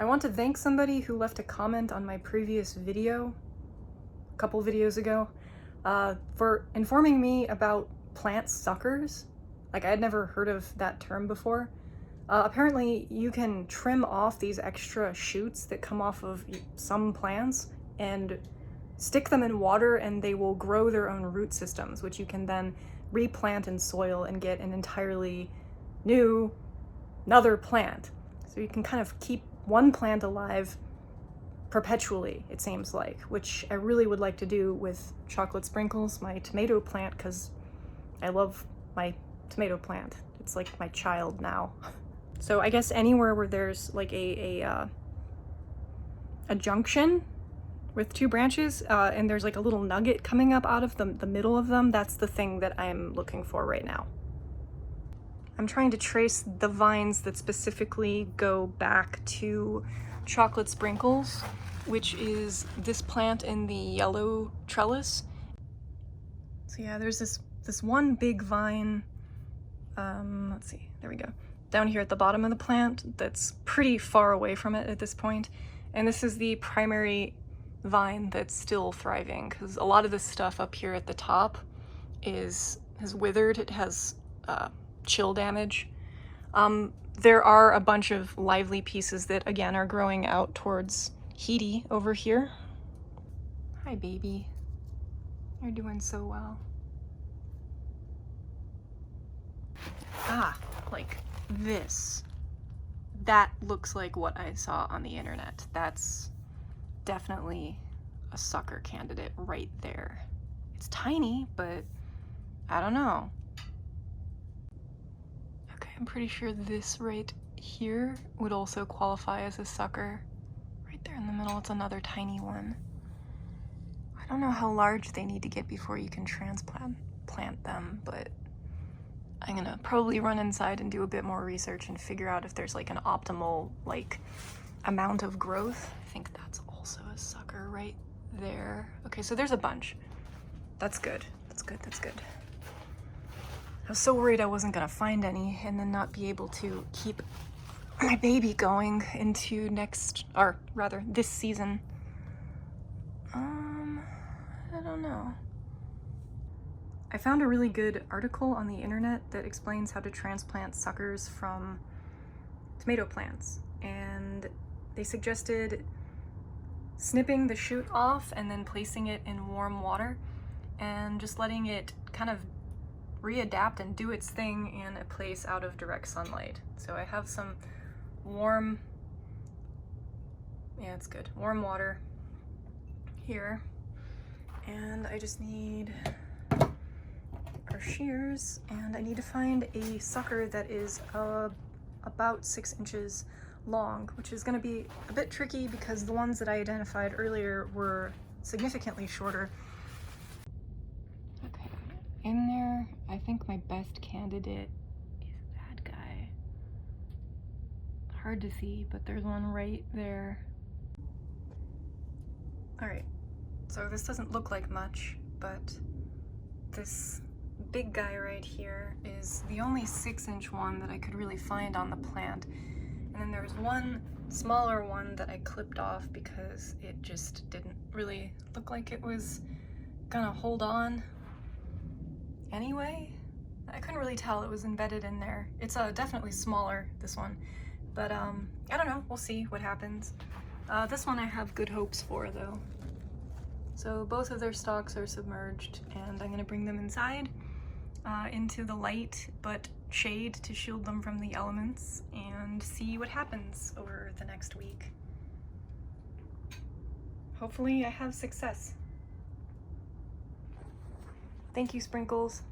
I want to thank somebody who left a comment on my previous video, a couple videos ago, for informing me about plant suckers. Like, I had never heard of that term before. Apparently, you can trim off these extra shoots that come off of some plants and stick them in water, and they will grow their own root systems, which you can then replant in soil and get an entirely new, another plant. So you can kind of keep one plant alive perpetually, it seems like, which I really would like to do with chocolate sprinkles, my tomato plant, because I love my tomato plant. It's like my child now. So I guess anywhere where there's like a junction with two branches, and there's like a little nugget coming up out of the middle of them, that's the thing that I'm looking for right now. I'm trying to trace the vines that specifically go back to chocolate sprinkles, which is this plant in the yellow trellis. So yeah, there's this one big vine, let's see, there we go, down here at the bottom of the plant that's pretty far away from it at this point. And this is the primary vine that's still thriving, because a lot of this stuff up here at the top has withered. It has chill damage. There are a bunch of lively pieces that again are growing out towards Heaty over here. Hi baby, you're doing so well. Ah, like this. That looks like what I saw on the internet. That's definitely a sucker candidate right there. It's tiny, but I don't know. Okay, I'm pretty sure this right here would also qualify as a sucker. Right there in the middle, it's another tiny one. I don't know how large they need to get before you can plant them, but I'm gonna probably run inside and do a bit more research and figure out if there's like an optimal like amount of growth. I think that's also a sucker right there. Okay, so there's a bunch. That's good. That's good. That's good. I was so worried I wasn't gonna find any and then not be able to keep my baby going into next, or rather this season. I don't know. I found a really good article on the internet that explains how to transplant suckers from tomato plants, and they suggested snipping the shoot off and then placing it in warm water and just letting it kind of readapt and do its thing in a place out of direct sunlight. So I have some warm, yeah, it's good, warm water here, and I just need our shears, and I need to find a sucker that is about 6 inches long, which is going to be a bit tricky because the ones that I identified earlier were significantly shorter. Okay, in there, I think my best candidate is that guy. Hard to see, but there's one right there. Alright, so this doesn't look like much, but this big guy right here is the only 6-inch one that I could really find on the plant. And then there's one smaller one that I clipped off because it just didn't really look like it was gonna hold on anyway. I couldn't really tell, it was embedded in there. It's definitely smaller, this one, but I don't know, we'll see what happens. This one I have good hopes for though. So both of their stalks are submerged, and I'm gonna bring them inside into the light but shade to shield them from the elements and see what happens over the next week. Hopefully I have success. Thank you, Sprinkles.